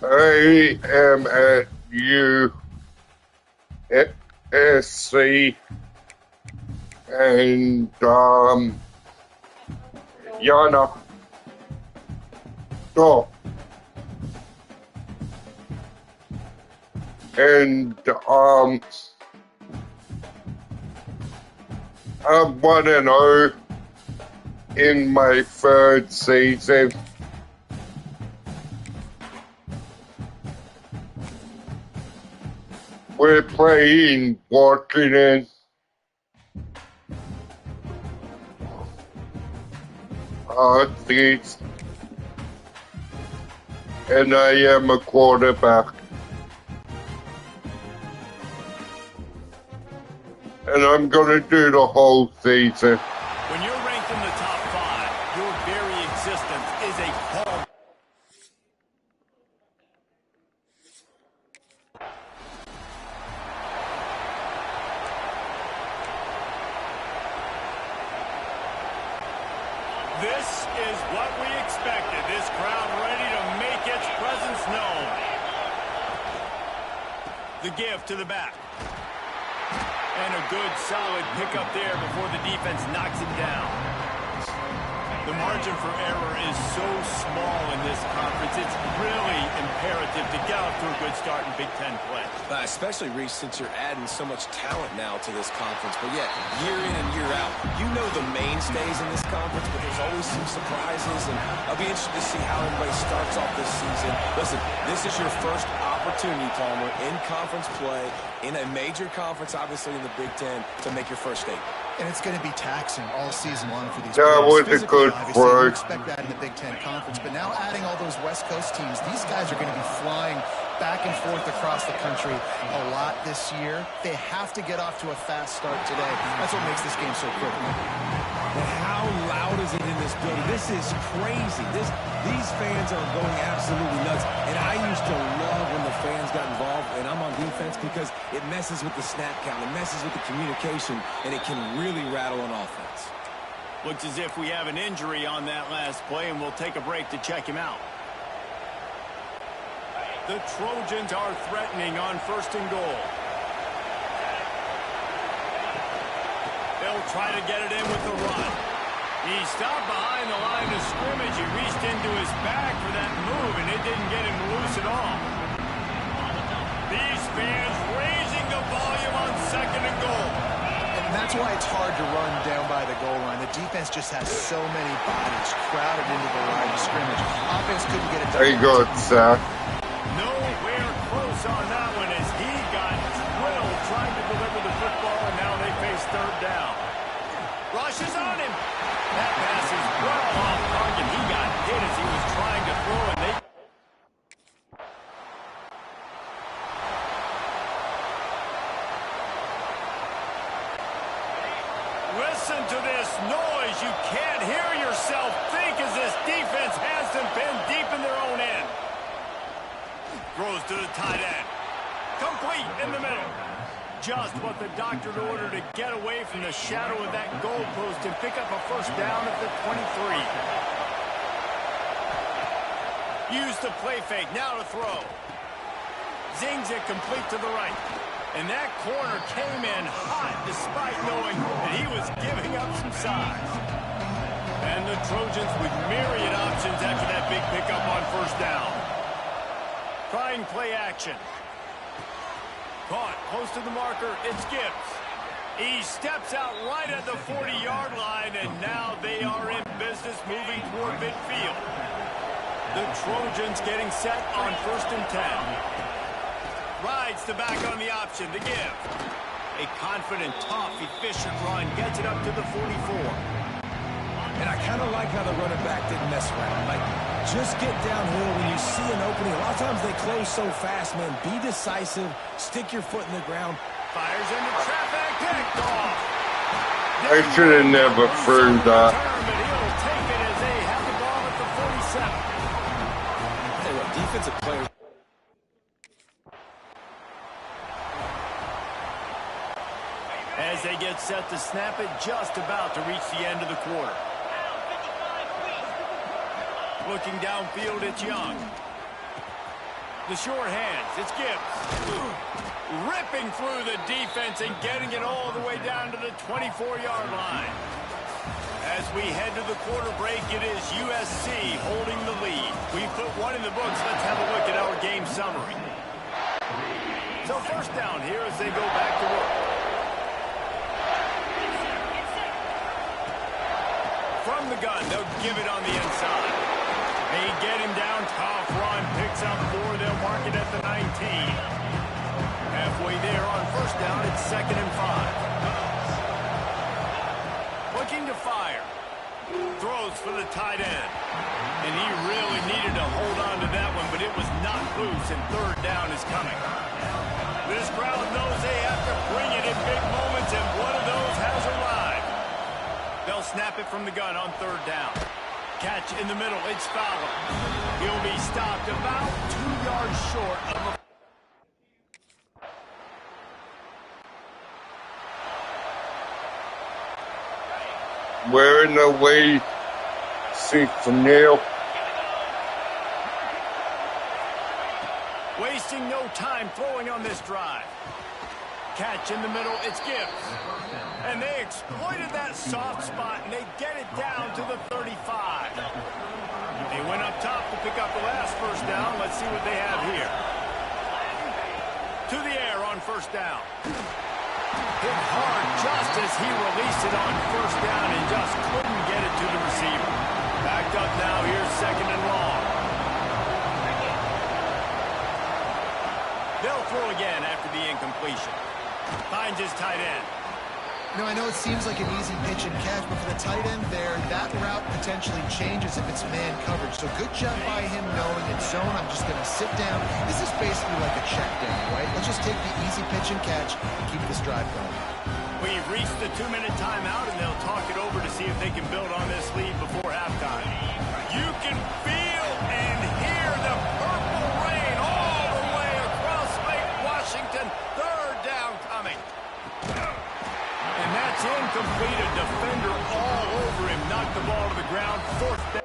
I am at USC and Yana. Oh, and I'm 1-0 in my third season. We're playing Washington. This, and I am a quarterback. And I'm going to do the whole season. When you're ranked in the top 5, your very existence is a home. This is what we expected. This crowd ready to make its presence known. The give to the back. And a good, solid pickup there before the defense knocks him down. The margin for error is so small in this conference. It's really imperative to get off to a good start in Big Ten play. Especially, Reese, since you're adding so much talent now to this conference. But yeah, year in and year out, you know the mainstays in this conference, but there's always some surprises. And I'll be interested to see how everybody starts off this season. Listen, this is your first opportunity, Palmer, in conference play, in a major conference, obviously in the Big Ten, to make your first statement. And it's going to be taxing all season long for these That players. was a good You work. expect that in the Big Ten Conference, but now adding all those West Coast teams, these guys are going to be flying back and forth across the country a lot this year. They have to get off to a fast start today. That's what makes this game so critical. And how loud is it in this building? This is crazy. These fans are going absolutely nuts. And I used to love when the fans got involved, and I'm on defense, because it messes with the snap count, it messes with the communication, and it can really rattle on offense. Looks as if we have an injury on that last play, and we'll take a break to check him out. The Trojans are threatening on 1st and goal. They'll try to get it in with the run. He stopped behind the line of scrimmage. He reached into his bag for that move, and it didn't get him loose at all. These fans raising the volume on 2nd and goal. And that's why it's hard to run down by the goal line. The defense just has so many bodies crowded into the line of scrimmage. Offense couldn't get it done. There you go, Zach. Nowhere close on that one as he got drilled trying to deliver the football, and now they face 3rd down. Rush is on him. That pass is well off target. He got hit as he was trying to throw, and they... Listen to this noise. You can't hear yourself think as this defense has them pinned deep in their own end. Throws to the tight end. Complete in the middle. Just what the doctor ordered to get away from the shadow of that goalpost and pick up a 1st down at the 23. Use the play fake. Now to throw. Zings it complete to the right. And that corner came in hot despite knowing that he was giving up some size. And the Trojans with myriad options after that big pickup on 1st down. Trying play action. Caught close to the marker. It's Gibbs. He steps out right at the 40-yard line, and now they are in business moving toward midfield. The Trojans getting set on 1st and 10. Rides the back on the option to give. A confident, tough, efficient run gets it up to the 44. And I kind of like how the running back didn't mess around. Like, just get downhill when you see an opening. A lot of times they close so fast, man. Be decisive. Stick your foot in the ground. Fires into traffic. Picked off. I should have never threw that. But he'll take it as they have the ball at the 47. Hey, what, defensive players. As they get set to snap it, just about to reach the end of the quarter. Looking downfield, it's Young. The short hands. It's Gibbs. Ripping through the defense and getting it all the way down to the 24-yard line. As we head to the quarter break, it is USC holding the lead. We put one in the books. Let's have a look at our game summary. So first down here as they go back to work. From the gun, they'll give it on the inside. They get him down, tough run, picks up 4, they'll mark it at the 19. Halfway there on first down, it's 2nd and 5. Looking to fire. Throws for the tight end. And he really needed to hold on to that one, but it was not loose, and 3rd down is coming. This crowd knows they have to bring it in big moments, and one of those has arrived. They'll snap it from the gun on 3rd down. Catch in the middle, it's Fowler. He'll be stopped about 2 yards short of a... We're in the lead. 6-0. Wasting no time throwing on this drive. Catch in the middle, it's Gibbs. And they exploited that soft spot, and they get it down to the 35. They went up top to pick up the last first down. Let's see what they have here. To the air on first down. Hit hard just as he released it on first down and just couldn't get it to the receiver. Backed up now, here's 2nd and long. They'll throw again after the incompletion. Finds his tight end. You know, I know it seems like an easy pitch and catch, but for the tight end there, that route potentially changes if it's man coverage. So good job by him knowing it's zone. I'm just going to sit down. This is basically like a check down, right? Let's just take the easy pitch and catch and keep this drive going. We've reached the 2-minute timeout, and they'll talk it over to see if they can build on this lead before halftime. You can feel and hear the purple rain all the way across Lake Washington. 3rd down coming. And that's incomplete. A defender all over him. Knocked the ball to the ground. 4th down.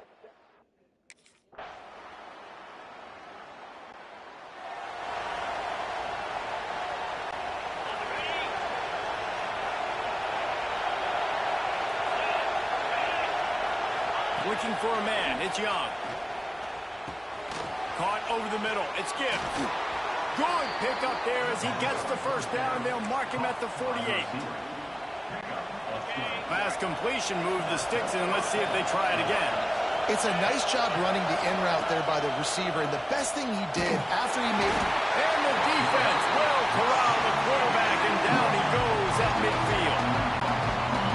Looking for a man. It's Young. Caught over the middle. It's Gibbs. Good pick up there as he gets the first down, and they'll mark him at the 48. Fast completion, moved the sticks, and let's see if they try it again. It's a nice job running the in route there by the receiver, and the best thing he did after he made it. And the defense will corral the quarterback, and down he goes at midfield.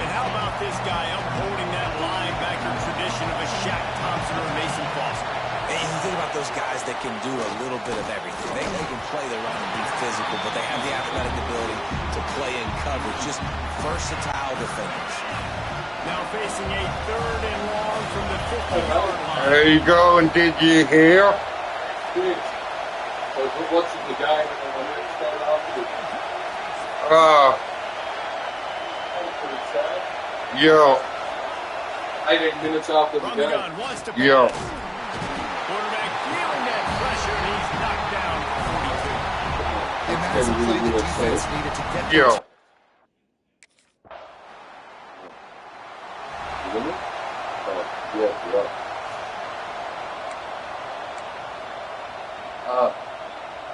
And how about this guy upholding that linebacker tradition of a Shaq Thompson or a Mason Foster? And you think about those guys that can do a little bit of everything. They can play the run and be physical, but they have the athletic ability to play in coverage. Just versatile defenders. Now facing a 3rd and long from the 50-yard line. There you go, and did you hear? So what's the guy when we started off with? Yeah. 8 minutes after the From game. the gun, wants to pass. Yeah. Quarterback feeling that pressure, and he's knocked down at 42. And that's a play the defense needed to get Yeah.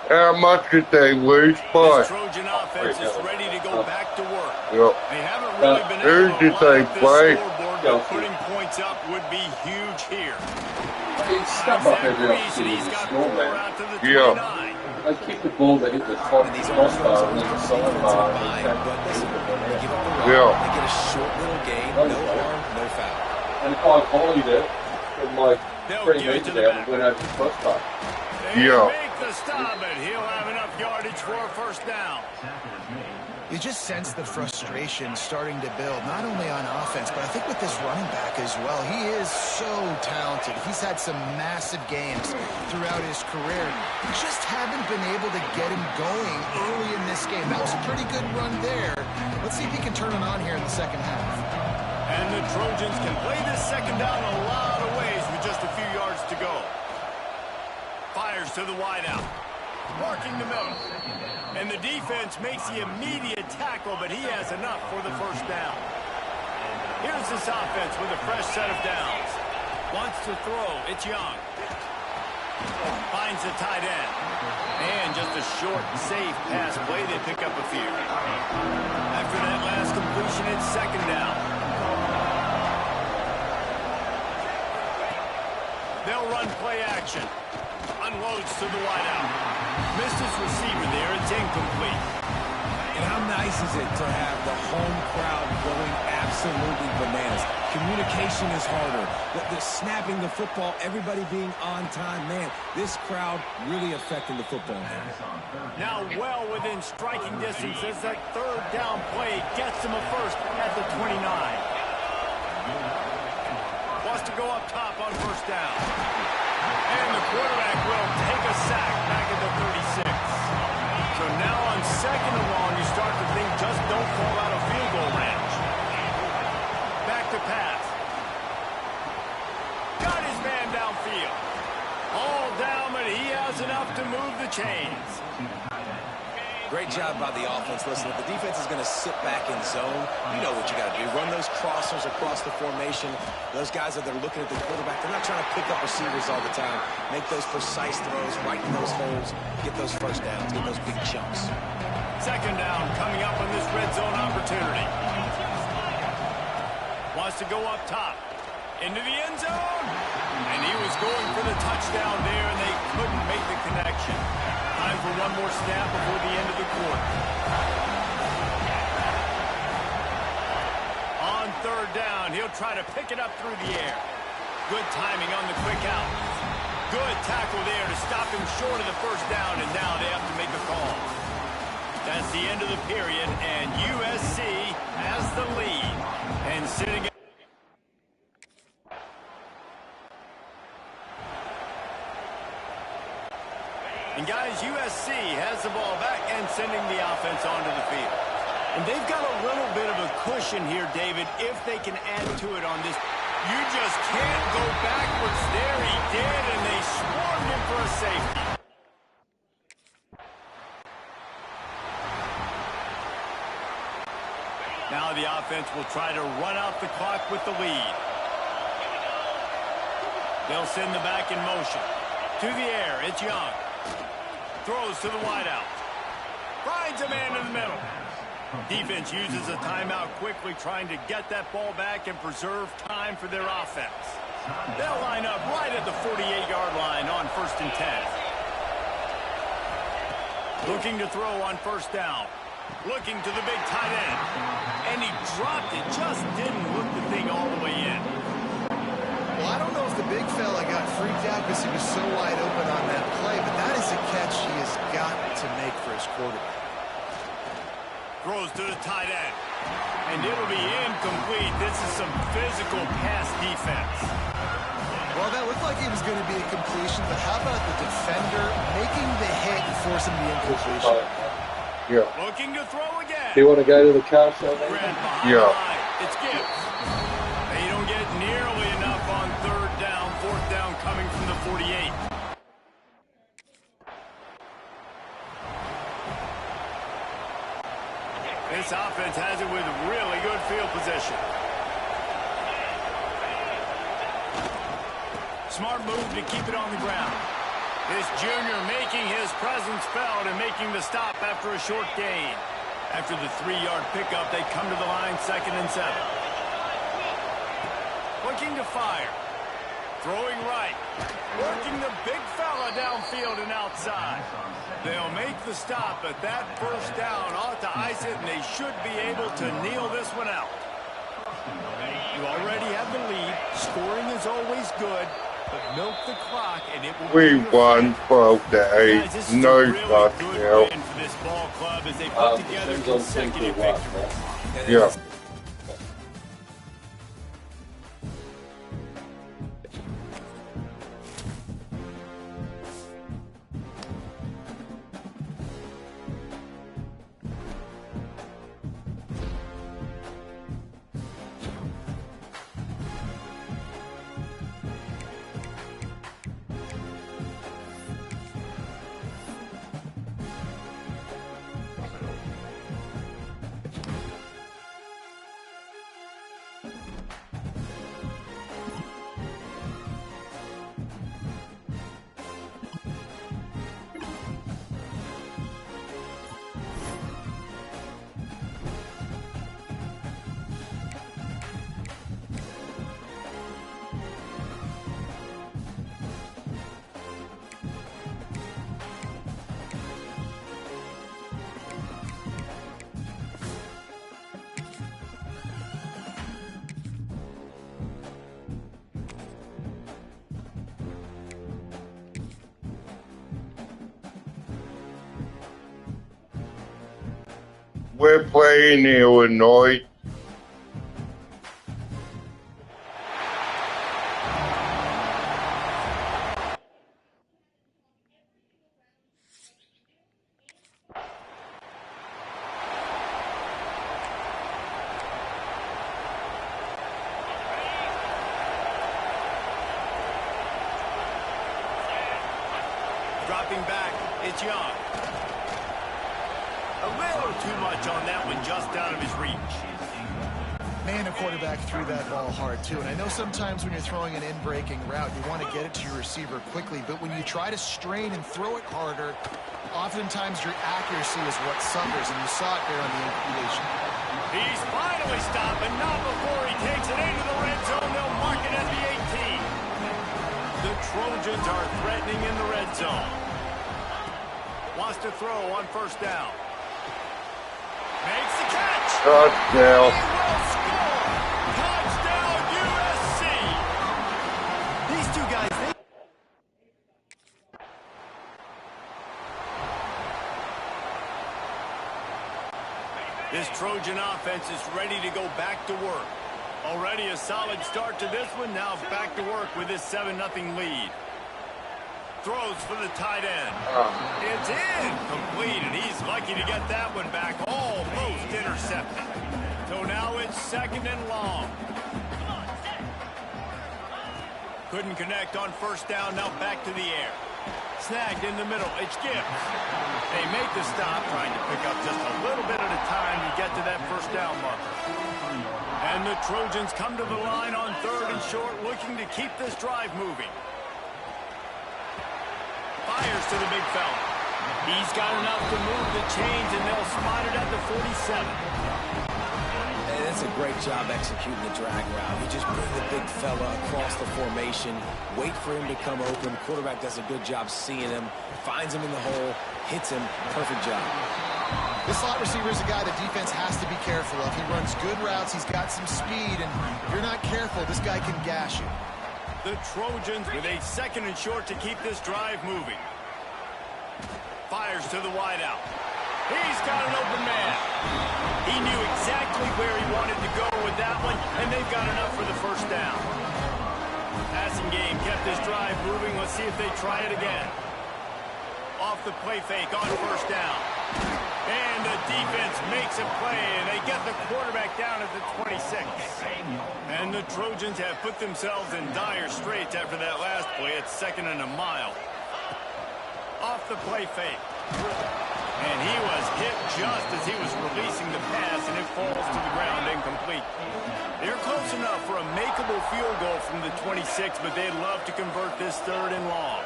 How much did they lose by? This Trojan offense is ready to go back to work. Yeah. They haven't really been Who able to did line they up this play? scoreboard, but putting points up would be huge here. It's stuff up every Zach Reese, and opportunity he's to got score, 4 man. out to the Yeah. 29. They kick the ball, they hit the top And these crossbar and then the defensive sidebar. line, but listen, they give up the run, Yeah. they get a short little gain, no harm, no foul. And if I volleyed it from like They'll 3 give it to meters the out back. and went over the crossbar. They Yeah. make the stop, and he'll have enough yardage for a first down. You just sense the frustration starting to build, not only on offense, but I think with this running back as well. He is so talented. He's had some massive games throughout his career. We just haven't been able to get him going early in this game. That was a pretty good run there. Let's see if he can turn it on here in the second half. And the Trojans can play this second down a lot of ways with just a few yards to go. Fires Fires to the wideout. Working the middle. And the defense makes the immediate tackle, but he has enough for the first down. Here's this offense with a fresh set of downs. Wants to throw. It's Young. Finds the tight end. And just a short, safe pass play. They pick up a few. After that last completion, it's second down. They'll run play action. Unloads to the wideout. Missed his receiver there. It's incomplete. And how nice is it to have the home crowd going absolutely bananas? Communication is harder. The snapping the football, everybody being on time. Man, this crowd really affecting the football game. Now well within striking distance as that third down play gets him a first at the 29. Wants to go up top on first down. And the quarterback will take a sack back at the 36. So now on second and long, you start to think just don't fall out of field goal range. Back to pass. Got his man downfield. All down, but he has enough to move the chains. Great job by the offense. Listen, if the defense is going to sit back in zone, you know what you got to do. Run those crossers across the formation. Those guys that they're looking at the quarterback, they're not trying to pick up receivers all the time. Make those precise throws, right in those holes, get those first downs, get those big chunks. Second down coming up on this red zone opportunity. Wants to go up top. Into the end zone. And he was going for the touchdown there, and they couldn't make the connection. Time for one more snap before the end of the quarter. On third down, he'll try to pick it up through the air. Good timing on the quick out. Good tackle there to stop him short of the first down, and now they have to make a call. That's the end of the period, and USC has the lead. And sitting And guys, USC has the ball back and sending the offense onto the field. And they've got a little bit of a cushion here, David, if they can add to it on this. You just can't go backwards. There he did, and they swarmed him for a safety. Now the offense will try to run out the clock with the lead. They'll send the back in motion. To the air, it's Young. Throws to the wideout. Finds a man in the middle. Defense uses a timeout quickly, trying to get that ball back and preserve time for their offense. They'll line up right at the 48-yard line on 1st and 10. Looking to throw on first down. Looking to the big tight end. And he dropped it. Just didn't look the thing all the way in. Well, I don't know if the big fella got freaked out because he was so wide open on that play, but that is a catch he has got to make for his quarterback. Throws to the tight end. And it'll be incomplete. This is some physical pass defense. Well, that looked like it was going to be a completion, but how about the defender making the hit and forcing the incompletion? Yeah. Looking to throw again. Do you want to go to the car show? Yeah. It's Gibbs. They don't get nearly enough on third down. Fourth down coming from the 48. This offense has it with really good field position. Smart move to keep it on the ground. This junior making his presence felt and making the stop after a short gain. After the 3-yard pickup, they come to the line 2nd and 7. Looking to fire. Throwing right. Working the big fella downfield and outside. They'll make the stop, but that first down ought to ice it, and they should be able to kneel this one out. You already have the lead. Scoring is always good. But milk the clock, and it will We won 12-8. Guys, this is No a really touchdown. good win for this ball club as they put together consecutive victories. Yeah. We're playing Illinois. Dropping back, it's Young. A little too much on that one, just out of his reach. Man, the quarterback threw that ball hard, too. And I know sometimes when you're throwing an in-breaking route, you want to get it to your receiver quickly. But when you try to strain and throw it harder, oftentimes your accuracy is what suffers. And you saw it there on the incompletion. He's finally stopped, but not before he takes it into the red zone. They'll mark it at the 18. The Trojans are threatening in the red zone. Wants to throw on first down. Makes the catch. Touchdown. He will score. Touchdown, USC. These two guys, This Trojan offense is ready to go back to work. Already a solid start to this one. Now back to work with this 7-0 lead. Throws for the tight end. It's incomplete, and he's lucky to get that one back. Almost intercepted. So now it's 2nd and long. Couldn't connect on first down. Now back to the air. Snagged in the middle. It's Gibbs. They make the stop, trying to pick up just a little bit at a time to get to that first down marker. And the Trojans come to the line on 3rd and short, looking to keep this drive moving. Fires to the big fella. He's got enough to move the chains, and they'll spot it at the 47. And that's a great job executing the drag route. You just bring the big fella across the formation, wait for him to come open. Quarterback does a good job seeing him, finds him in the hole, hits him. Perfect job. This slot receiver is a guy the defense has to be careful of. He runs good routes. He's got some speed, and if you're not careful, this guy can gash you. The Trojans with a 2nd and short to keep this drive moving. Fires to the wideout. He's got an open man. He knew exactly where he wanted to go with that one, and they've got enough for the first down. Passing game kept this drive moving. Let's see if they try it again. Off the play fake on first down. And the defense makes a play, and they get the quarterback down at the 26. And the Trojans have put themselves in dire straits after that last play. It's 2nd and a mile. Off the play fake. And he was hit just as he was releasing the pass, and it falls to the ground incomplete. They're close enough for a makeable field goal from the 26, but they'd love to convert this 3rd and long.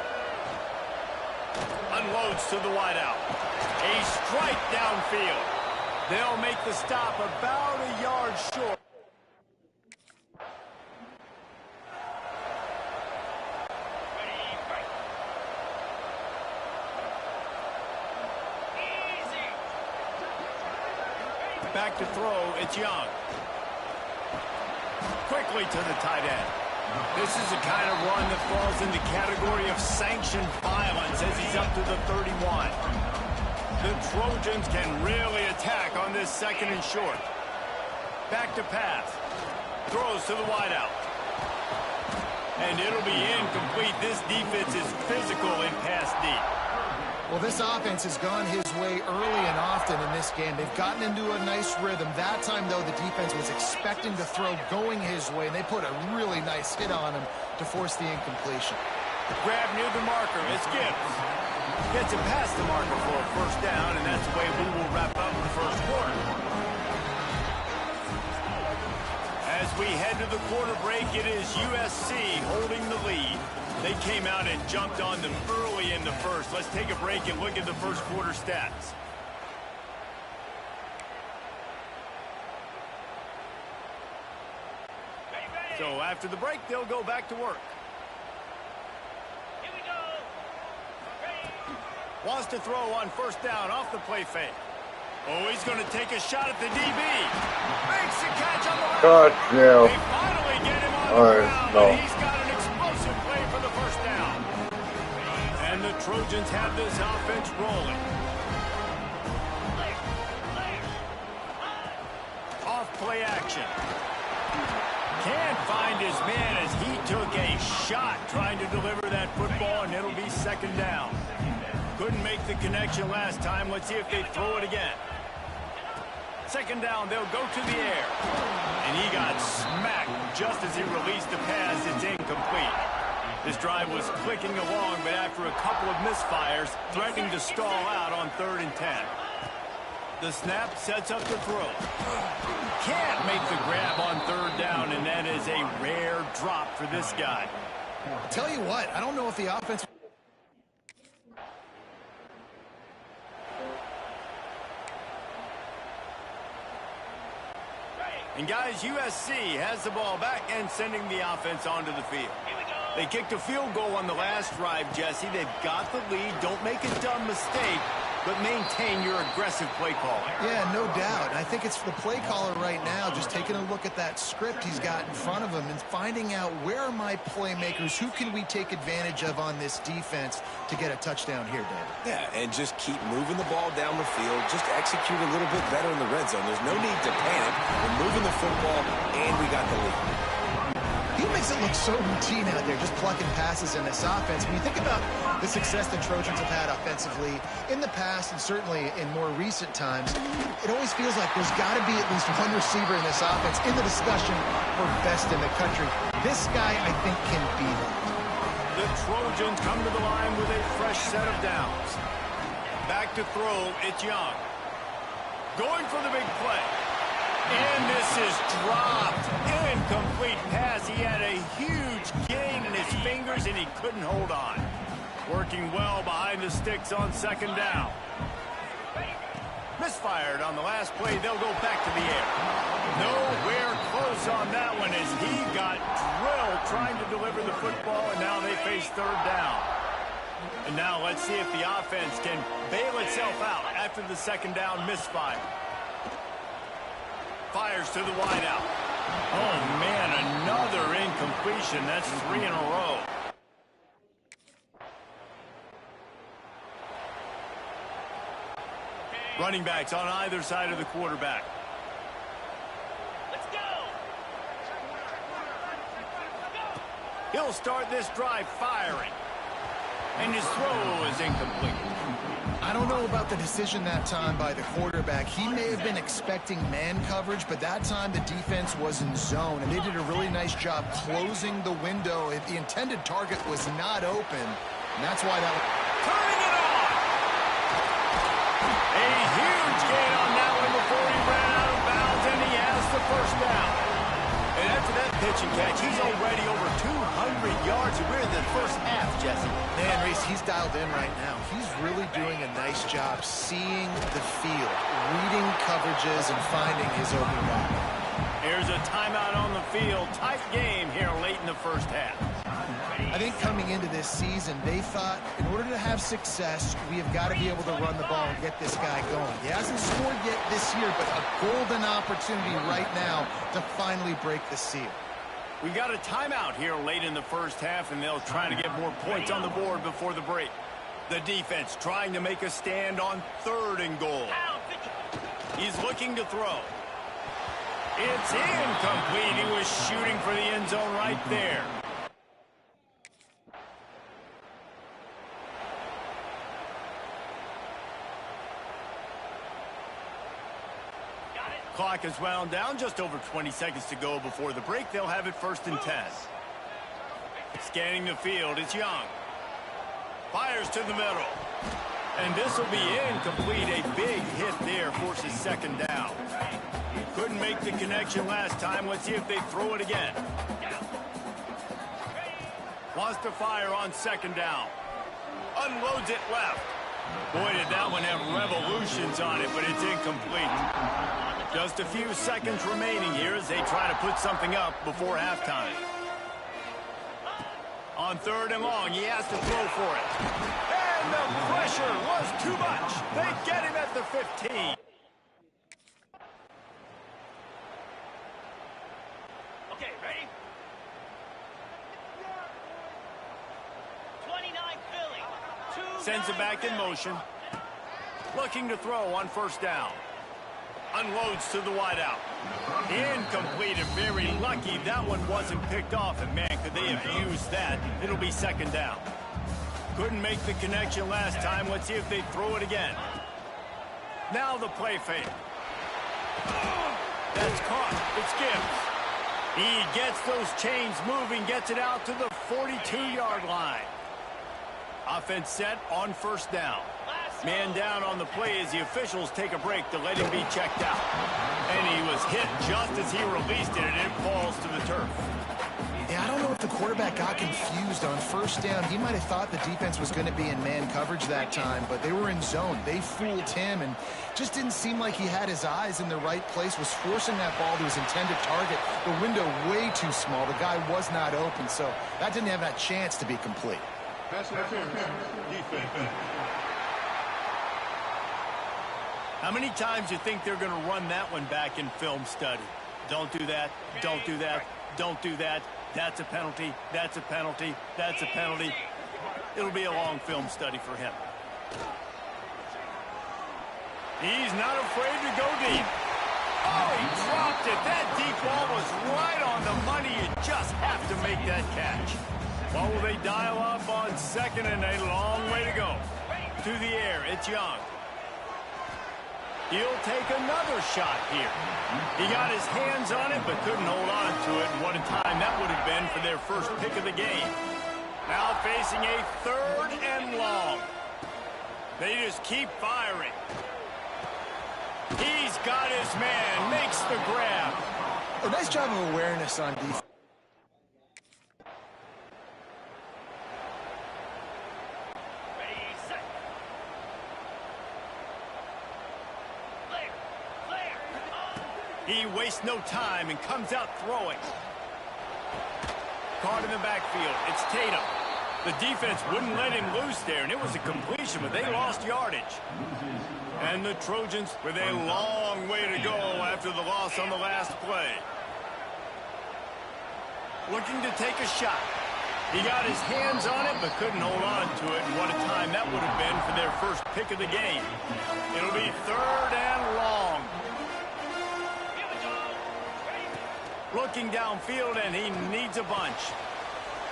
Unloads to the wideout. A strike downfield. They'll make the stop about a yard short. Back to throw, it's Young. Quickly to the tight end. This is the kind of run that falls in the category of sanctioned violence as he's up to the 31. The Trojans can really attack on this 2nd and short. Back to pass. Throws to the wideout. And it'll be incomplete. This defense is physical in pass deep. Well, this offense has gone his way early and often in this game. They've gotten into a nice rhythm. That time, though, the defense was expecting to throw going his way, and they put a really nice hit on him to force the incompletion. Grab near the marker. It's Gibbs. Gets it past the marker for a first down, and that's the way we will wrap up the first quarter. As we head to the quarter break, it is USC holding the lead. They came out and jumped on them early in the first. Let's take a break and look at the first quarter stats. So after the break, they'll go back to work. Here we go. Wants to throw on first down off the play fake. Oh, he's going to take a shot at the DB. Makes the catch on the right. Touchdown. They finally get him on the ground, and he's got an explosive play for the first down. And the Trojans have this offense rolling. play action. Can't find his man as he took a shot trying to deliver that football, and it'll be second down. Couldn't make the connection last time. Let's see if they throw it again. Second down, they'll go to the air. And he got smacked just as he released the pass. It's incomplete. This drive was clicking along, but after a couple of misfires, threatening to stall out on 3rd and 10. The snap sets up the throw. Can't make the grab on 3rd down, and that is a rare drop for this guy. Tell you what, I don't know if the offense... And guys, USC has the ball back and sending the offense onto the field. They kicked a field goal on the last drive, Jesse. They've got the lead. Don't make a dumb mistake, but maintain your aggressive play calling. Yeah, no doubt. I think it's the play caller right now just taking a look at that script he's got in front of him and finding out where are my playmakers, who can we take advantage of on this defense to get a touchdown here, David. Yeah, and just keep moving the ball down the field. Just execute a little bit better in the red zone. There's no need to panic. We're moving the football, and we got the lead. He makes it look so routine out there, just plucking passes in this offense. When you think about the success the Trojans have had offensively in the past and certainly in more recent times, it always feels like there's got to be at least one receiver in this offense in the discussion for best in the country. This guy, I think, can be that. The Trojans come to the line with a fresh set of downs. Back to throw, it's Young. Going for the big play. And this is dropped. Incomplete pass. He had a huge gain in his fingers, and he couldn't hold on. Working well behind the sticks on second down. Misfired on the last play. They'll go back to the air. Nowhere close on that one as he got drilled trying to deliver the football, and now they face 3rd down. And now let's see if the offense can bail itself out after the second down misfire. Fires to the wideout. Oh, man, another incompletion. That's 3 in a row. Running backs on either side of the quarterback. Let's go! He'll start this drive firing. And his throw is incomplete. I don't know about the decision that time by the quarterback. He may have been expecting man coverage, but that time the defense was in zone, and they did a really nice job closing the window. The intended target was not open, and that's why that was... Turning it on! A huge gain on that one before he ran out of bounds, and he has the first down. And after that pitch and catch, he's already over 200 yards. We're in the first half, Jesse. Man, Reese, he's dialed in right now. He's really doing a nice job seeing the field, reading coverages, and finding his open guy. Here's a timeout on the field. Tight game here late in the first half. I think coming into this season, they thought in order to have success, we have got to be able to run the ball and get this guy going. He hasn't scored yet this year, but a golden opportunity right now to finally break the seal. We got a timeout here late in the first half, and they'll try to get more points on the board before the break. The defense trying to make a stand on 3rd and goal. He's looking to throw. It's incomplete. He was shooting for the end zone right there. Clock is wound down. Just over 20 seconds to go before the break. They'll have it 1st and 10. Scanning the field, it's Young. Fires to the middle. And this will be incomplete. A big hit there forces second down. Couldn't make the connection last time. Let's see if they throw it again. Wants to fire on second down. Unloads it left. Boy, did that one have revolutions on it, but it's incomplete. Just a few seconds remaining here as they try to put something up before halftime. On 3rd and long, he has to throw for it. And the pressure was too much. They get him at the 15. Okay, ready? 29 Philly. Sends it back in motion. Looking to throw on 1st down. Unloads to the wideout. Incomplete and very lucky that one wasn't picked off. And man, could they have used that? It'll be second down. Couldn't make the connection last time. Let's see if they throw it again. Now the play fake. That's caught. It's Gibbs. He gets those chains moving, gets it out to the 42-yard line. Offense set on first down. Man down on the play as the officials take a break to let him be checked out. And he was hit just as he released it, and it falls to the turf. Yeah, I don't know if the quarterback got confused on first down. He might have thought the defense was going to be in man coverage that time, but they were in zone. They fooled him and just didn't seem like he had his eyes in the right place, was forcing that ball to his intended target. The window way too small. The guy was not open, so that didn't have that chance to be complete. How many times do you think they're going to run that one back in film study? Don't do that. Don't do that. Don't do that. That's a penalty. That's a penalty. That's a penalty. It'll be a long film study for him. He's not afraid to go deep. Oh, he dropped it. That deep ball was right on the money. You just have to make that catch. What will they dial up on second and a long way to go? To the air, it's Young. He'll take another shot here. He got his hands on it, but couldn't hold on to it. And what a time that would have been for their first pick of the game. Now facing a third and long. They just keep firing. He's got his man, makes the grab. A nice job of awareness on defense. He wastes no time and comes out throwing. Caught in the backfield. It's Tatum. The defense wouldn't let him loose there, and it was a completion, but they lost yardage. And the Trojans with a long way to go after the loss on the last play. Looking to take a shot. He got his hands on it, but couldn't hold on to it, and what a time that would have been for their first pick of the game. It'll be third and long. Looking downfield, and he needs a bunch.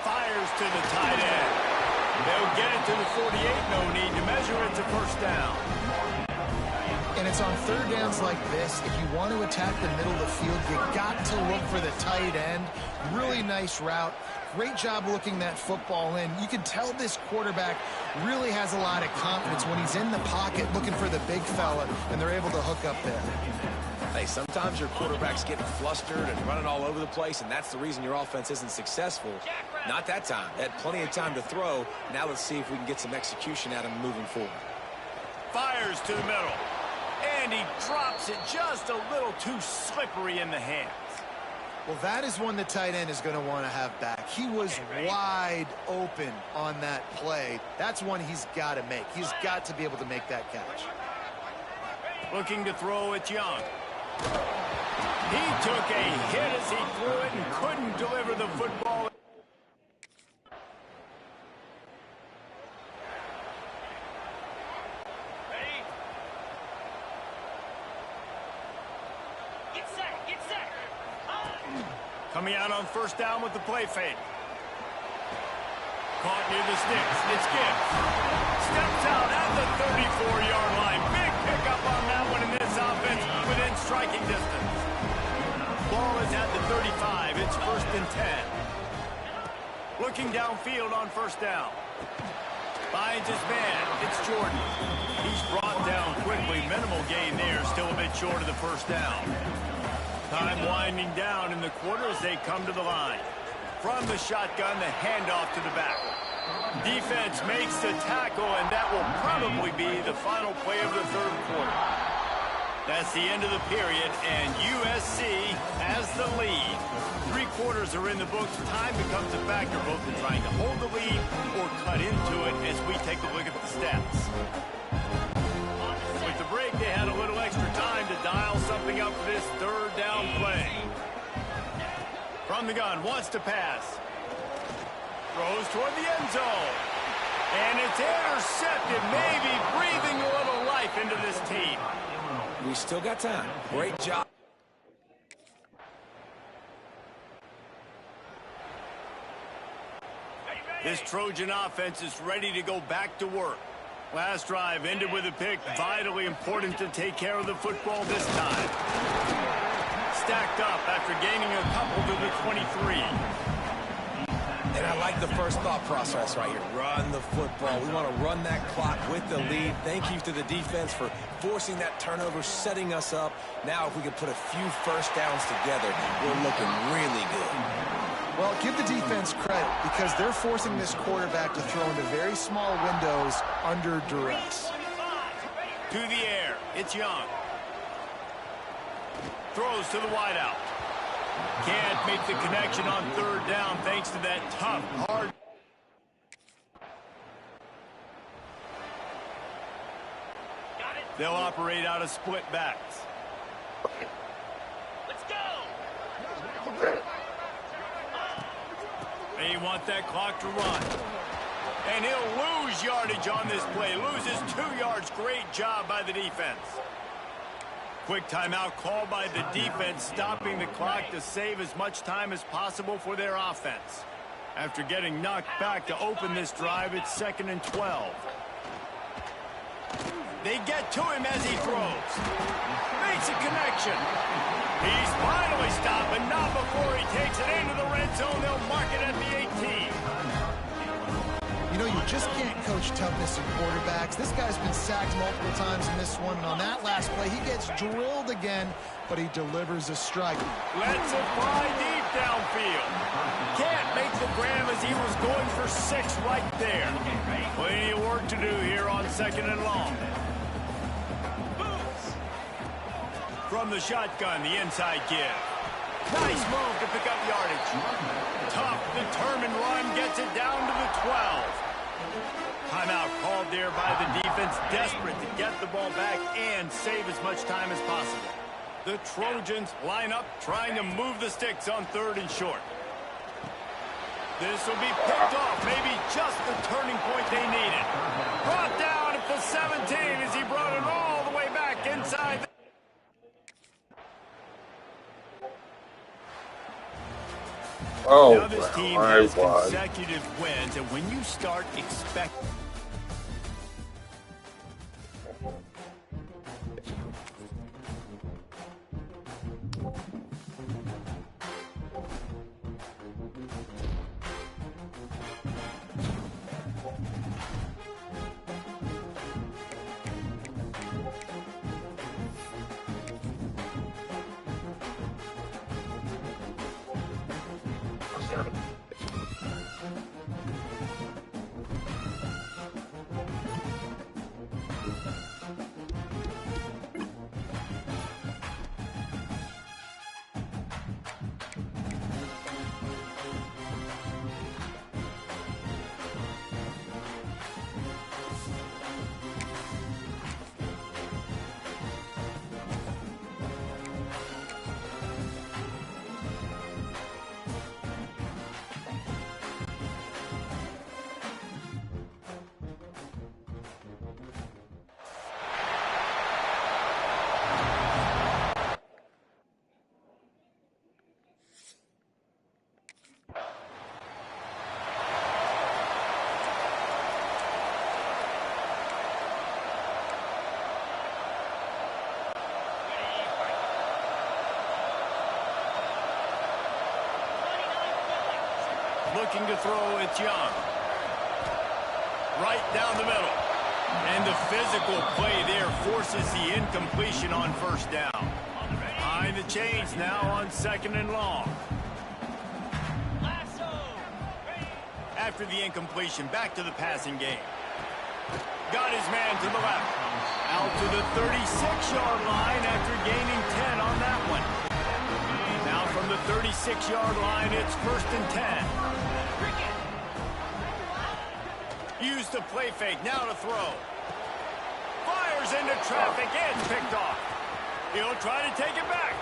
Fires to the tight end. They'll get it to the 48. No need to measure it to first down. And it's on third downs like this. If you want to attack the middle of the field, you got to look for the tight end. Really nice route. Great job looking that football in. You can tell this quarterback really has a lot of confidence when he's in the pocket looking for the big fella, and they're able to hook up there. Hey, sometimes your quarterback's getting flustered and running all over the place, and that's the reason your offense isn't successful. Not that time. They had plenty of time to throw. Now let's see if we can get some execution at him moving forward. Fires to the middle. And he drops it just a little too slippery in the hands. Well, that is one the tight end is going to want to have back. He was wide open on that play. That's one he's got to make. He's got to be able to make that catch. Looking to throw it, Young. He took a hit as he threw it and couldn't deliver the football. Ready? Get set, get set. Coming out on first down with the play fake. Caught near the sticks. It's Gibbs. Steps out at the 34-yard line. Big pickup on that one in this offense within striking distance. Ball is at the 35. It's first and 10. Looking downfield on first down. Finds his man. It's Jordan. He's brought down quickly. Minimal gain there. Still a bit short of the first down. Time winding down in the quarter as they come to the line. From the shotgun, the handoff to the back. Defense makes the tackle, and that will probably be the final play of the third quarter. That's the end of the period, and USC has the lead. 3 quarters are in the books. Time becomes a factor, both in trying to hold the lead or cut into it as we take a look at the stats. With the break, they had a little extra time to dial something up for this third down play. From the gun, wants to pass. Throws toward the end zone. And it's intercepted, maybe breathing a little life into this team. We still got time. Great job. This Trojan offense is ready to go back to work. Last drive ended with a pick. Vitally important to take care of the football this time. Stacked up after gaining a couple to the 23. And I like the first thought process right here. Run the football. We want to run that clock with the lead. Thank you to the defense for forcing that turnover, setting us up. Now if we can put a few first downs together, we're looking really good. Well, give the defense credit because they're forcing this quarterback to throw into very small windows under duress. To the air. It's Young. Throws to the wideout. Can't make the connection on third down thanks to that tough, hard. They'll operate out of split backs. Let's go. They want that clock to run. And he'll lose yardage on this play. Loses 2 yards. Great job by the defense. Quick timeout called by the defense, stopping the clock to save as much time as possible for their offense. After getting knocked back to open this drive, it's 2nd and 12. They get to him as he throws. Makes a connection. He's finally stopped, but not before he takes it into the red zone. They'll mark it at the 18. You know, you just can't coach toughness in quarterbacks. This guy's been sacked multiple times in this one, and on that last play, he gets drilled again, but he delivers a strike. Lets it fly deep downfield. Can't make the grab as he was going for 6 right there. Plenty of work to do here on 2nd and long. From the shotgun, the inside give. Nice move to pick up yardage. Tough, determined run gets it down to the 12. Timeout called there by the defense, desperate to get the ball back and save as much time as possible. The Trojans line up, trying to move the sticks on 3rd and short. This will be picked off, maybe just the turning point they needed. Brought down at the 17 as he brought it all the way back inside. Oh, Now this team well, has consecutive wins, and when you start expecting... Looking to throw, it's Young. Right down the middle. And the physical play there forces the incompletion on 1st down. Behind the chains now on 2nd and long. After the incompletion, back to the passing game. Got his man to the left. Out to the 36-yard line after gaining 10 on that one. Now from the 36-yard line, it's 1st and 10. Use the play fake, now to throw. Fires into traffic, it's picked off. He'll try to take it back.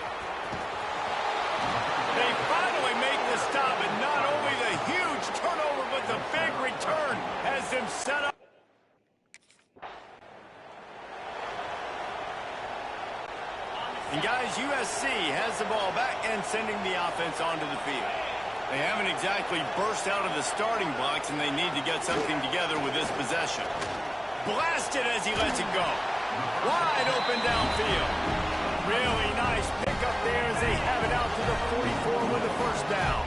They finally make the stop, and not only the huge turnover, but the big return has them set up. And guys, USC has the ball back and sending the offense onto the field. They haven't exactly burst out of the starting blocks, and they need to get something together with this possession. Blasted as he lets it go. Wide open downfield. Really nice pickup there as they have it out to the 44 with the first down.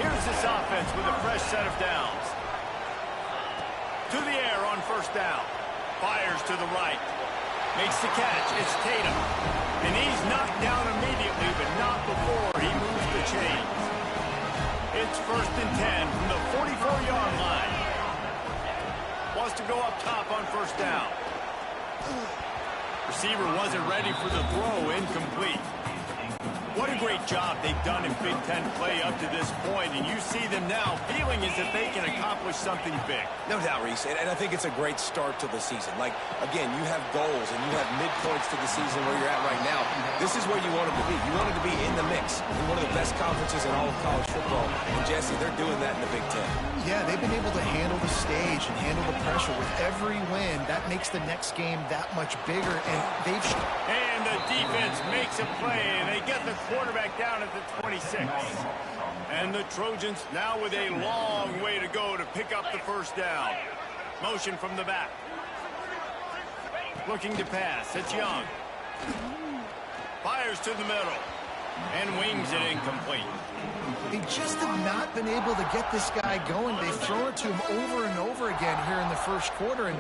Here's this offense with a fresh set of downs. To the air on first down. Fires to the right. Makes the catch. It's Tatum. And he's knocked down immediately, but not before he moves the chains. It's 1st and 10 from the 44-yard line. Wants to go up top on first down. Receiver wasn't ready for the throw. Incomplete. What a great job they've done in Big Ten play up to this point, and you see them now feeling as if they can accomplish something big. No doubt, Reese, and I think it's a great start to the season. Like, again, you have goals and you have midpoints to the season where you're at right now. This is where you want them to be. You want them to be in the mix in one of the best conferences in all of college football. And, Jesse, they're doing that in the Big Ten. Yeah, they've been able to handle the stage and handle the pressure. With every win, that makes the next game that much bigger, and they've... And the defense makes a play, and they get the quarterback down at the 26. And the Trojans now with a long way to go to pick up the first down. Motion from the back. Looking to pass. It's Young. Fires to the middle. And wings it incomplete. They just have not been able to get this guy going. They've thrown it to him over and over again here in the first quarter, and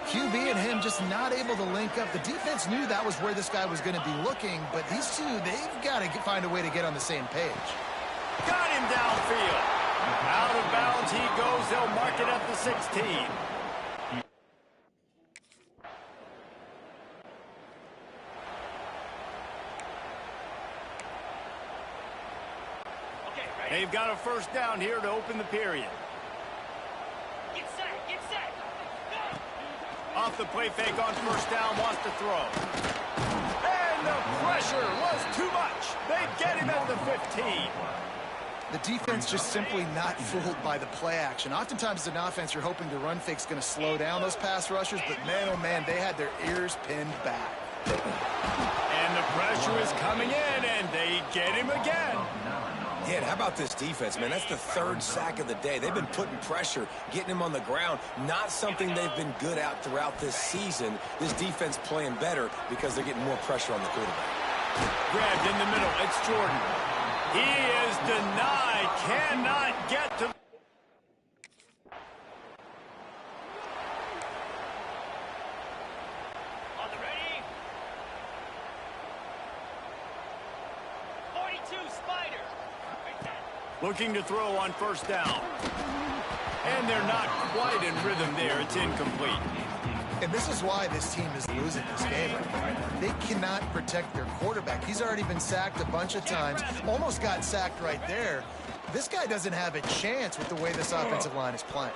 QB and him just not able to link up. The defense knew that was where this guy was going to be looking, but these two, they've got to find a way to get on the same page. Got him downfield. Out of bounds he goes. They'll mark it at the 16. They've got a first down here to open the period. Get set, get set. Off the play fake on first down, wants to throw. And the pressure was too much. They get him at the 15. The defense just simply not fooled by the play action. Oftentimes as an offense, you're hoping the run fake's going to slow down those pass rushers, but man, oh man, they had their ears pinned back. And the pressure is coming in, and they get him again. Yeah, and how about this defense, man? That's the 3rd sack of the day. They've been putting pressure, getting him on the ground. Not something they've been good at throughout this season. This defense playing better because they're getting more pressure on the quarterback. Grabbed in the middle. It's Jordan. He is denied. Cannot get to... On the ready. 42 Spider. Looking to throw on first down. And they're not quite in rhythm there. It's incomplete. And this is why this team is losing this game. They cannot protect their quarterback. He's already been sacked a bunch of times. Almost got sacked right there. This guy doesn't have a chance with the way this offensive line is playing.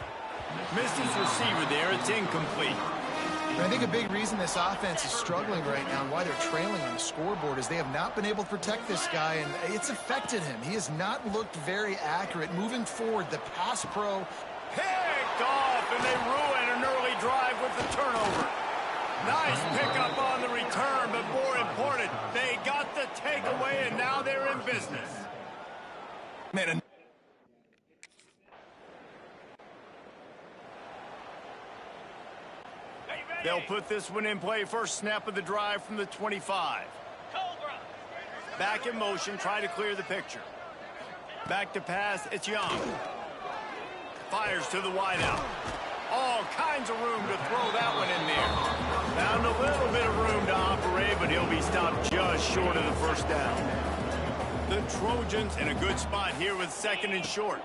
Missed his receiver there. It's incomplete. And I think a big reason this offense is struggling right now and why they're trailing on the scoreboard is they have not been able to protect this guy, and it's affected him. He has not looked very accurate. Moving forward, the pass pro... Picked off, and they ruin an early drive with the turnover. Nice pickup on the return, but more important, they got the takeaway, and now they're in business. Man, They'll put this one in play. First snap of the drive from the 25. Cobra. Back in motion, try to clear the picture. Back to pass, it's Young. Fires to the wideout. All kinds of room to throw that one in there. Found a little bit of room to operate, but he'll be stopped just short of the first down. The Trojans in a good spot here with 2nd and short.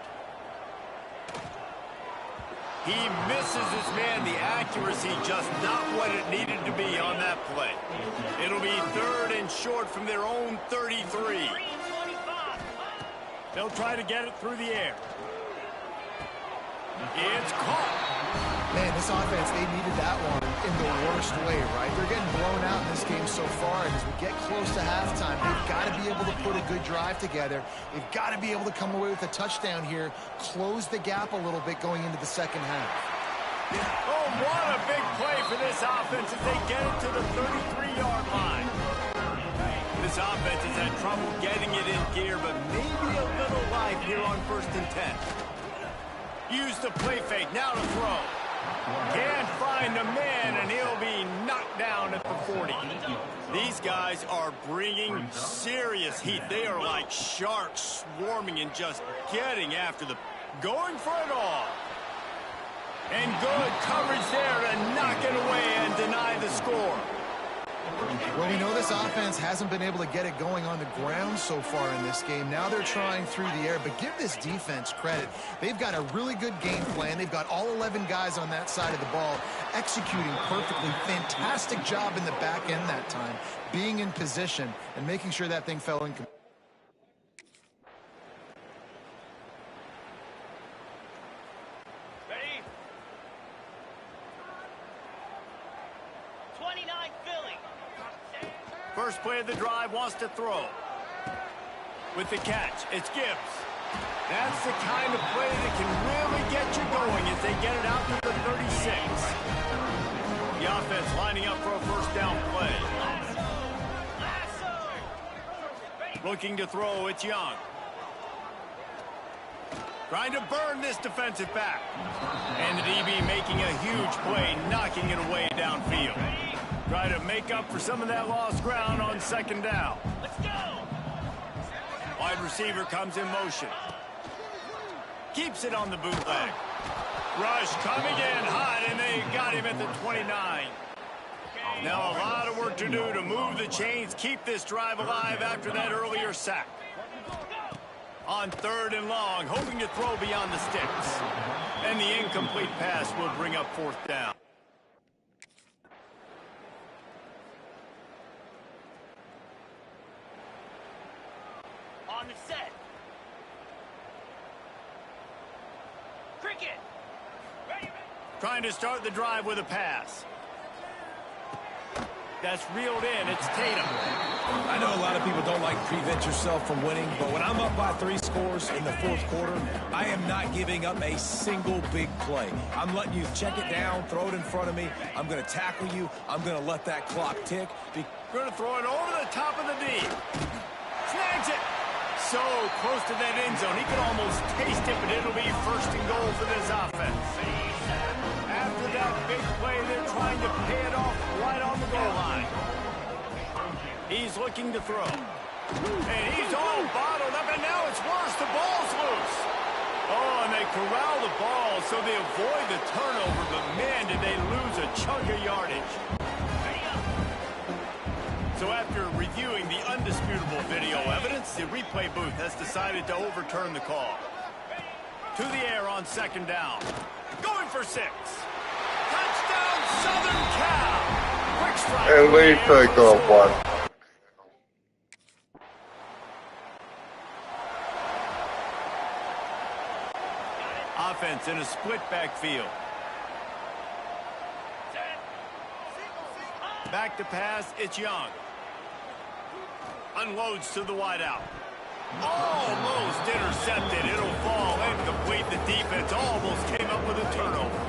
He misses his man. The accuracy just not what it needed to be on that play. It'll be 3rd and short from their own 33. 3:25. They'll try to get it through the air. It's caught. Man, this offense, they needed that one in the worst way, right? They're getting blown out in this game so far, and as we get close to halftime, they've got to be able to put a good drive together. They've got to be able to come away with a touchdown here, close the gap a little bit going into the second half. Oh, what a big play for this offense as they get it to the 33-yard line. This offense has had trouble getting it in gear, but maybe a little life here on 1st and 10. Use the play fake, now to throw. Can't find a man, and he'll be knocked down at the 40. These guys are bringing serious heat. They are like sharks swarming and just getting after the... going for it all. And good coverage there to knock it away and deny the score. Well, we know this offense hasn't been able to get it going on the ground so far in this game. Now they're trying through the air, but give this defense credit. They've got a really good game plan. They've got all 11 guys on that side of the ball executing perfectly. Fantastic job in the back end that time, being in position and making sure that thing fell in. Ready? 29 Philly. First play of the drive, wants to throw. With the catch, it's Gibbs. That's the kind of play that can really get you going as they get it out to the 36. The offense lining up for a first down play. Looking to throw, it's Young. Trying to burn this defensive back. And the DB making a huge play, knocking it away downfield. Try to make up for some of that lost ground on 2nd down. Let's go. Wide receiver comes in motion. Keeps it on the bootleg. Rush coming in hot, and they got him at the 29. Now a lot of work to do to move the chains, keep this drive alive after that earlier sack. On 3rd and long, hoping to throw beyond the sticks. And the incomplete pass will bring up 4th down. On the set. Cricket. Ready, ready. Trying to start the drive with a pass. That's reeled in. It's Tatum. I know a lot of people don't like to prevent yourself from winning, but when I'm up by 3 scores in the 4th quarter, I am not giving up a single big play. I'm letting you check it down, throw it in front of me. I'm going to tackle you. I'm going to let that clock tick. Going to throw it over the top of the D. Snags it. So close to that end zone. He could almost taste it, but it'll be 1st and goal for this offense. After that big play, they're trying to pay it off right on the goal line. He's looking to throw. And he's all bottled up, and now it's worse. The ball's loose. Oh, and they corral the ball, so they avoid the turnover, but man, did they lose a chunk of yardage. So after reviewing the undisputable video evidence, the replay booth has decided to overturn the call. To the air on 2nd down. Going for 6. Touchdown, Southern Cal. Quick strike. At least they got one. Offense in a split backfield. Back to pass, it's Young. Unloads to the wideout. Almost intercepted. It'll fall incomplete. The defense almost came up with a turnover.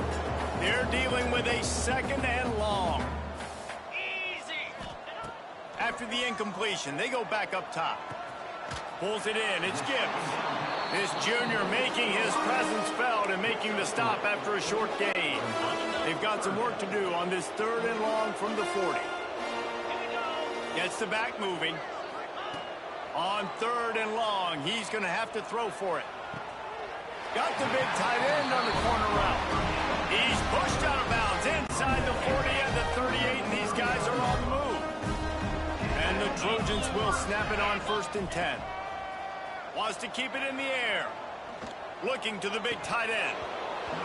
They're dealing with a 2nd and long. Easy. After the incompletion, they go back up top. Pulls it in. It's Gibbs. This junior making his presence felt and making the stop after a short gain. They've got some work to do on this 3rd and long from the 40. Gets the back moving. On 3rd and long, he's going to have to throw for it. Got the big tight end on the corner route. He's pushed out of bounds inside the 40 and the 38, and these guys are on the move. And the Trojans will snap it on 1st and 10. Wants to keep it in the air. Looking to the big tight end.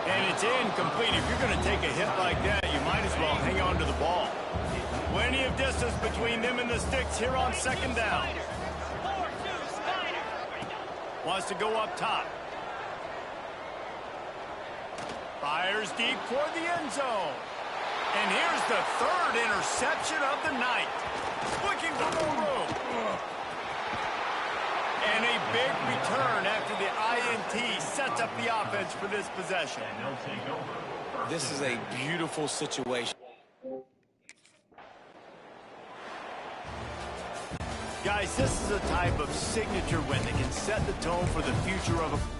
And it's incomplete. If you're going to take a hit like that, you might as well hang on to the ball. Plenty of distance between them and the sticks here on 2nd down. Wants to go up top. Fires deep toward the end zone. And here's the 3rd interception of the night. Looking for more room. And a big return after the INT sets up the offense for this possession. This is a beautiful situation. Got Guys, this is a type of signature win that can set the tone for the future of a